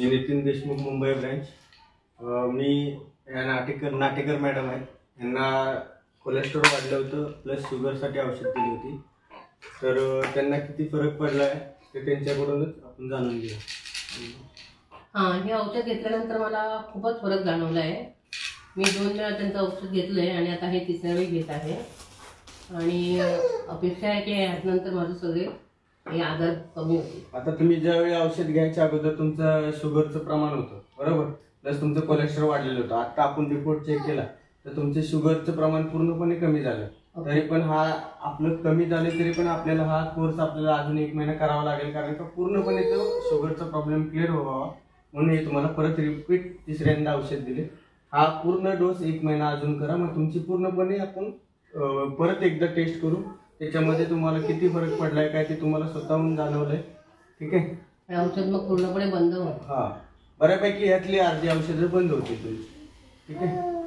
मी Nitin Deshmukh, Mumbai branch. मी या Natekar madam आहेत. यांना कोलेस्ट्रॉल वाढलं होतं प्लस शुगरसाठी औषध दिली होती. तर त्यांना किती फरक पडला आहे ते त्यांच्याकडूनच आपण जाणून घेऊ. हे औषध घेतल्यानंतर मला खूपच फरक जाणवला आहे. मी 2 वेळा त्यांचं औषध घेतलं आहे आणि आता हे 3ऱ्या वेळी घेत आहे. आणि अपेक्षा आहे की यानंतर माझं सगळे हे आजार कमी होतील. आता तुम्ही ज्यावेळी औषध घ्यायच्या अगोदर तुमचं शुगरचं प्रमाण होतं बरोबर, प्लस तुमचं कोलेस्ट्रॉल वाढलेलं होतं. आता आपण रिपोर्ट चेक केला तर तुमचे शुगरचं प्रमाण पूर्णपणे कमी झालं. तरी पण हा आपलं कमी झाले तरी पण आपल्याला हा कोर्स आपल्याला अजून 1 महिना करावा लागेल, कारण का पूर्णपणे तो शुगरचा प्रॉब्लेम क्लिअर व्हावा म्हणून हे तुम्हाला परत रिपीट 3ऱ्यांदा औषध दिले. हा पूर्ण डोस 1 महिना अजून करा, मग तुमची पूर्णपणे आपण परत एकदा टेस्ट करू. त्याच्यामध्ये तुम्हाला किती फरक पडलाय काय ते तुम्हाला स्वतःहून जाणवलंय. ठीक आहे, हे औषध मग पूर्णपणे बंद होईल. बऱ्यापैकी यातली अर्धी औषधं बंद होती तुमची. ठीक आहे.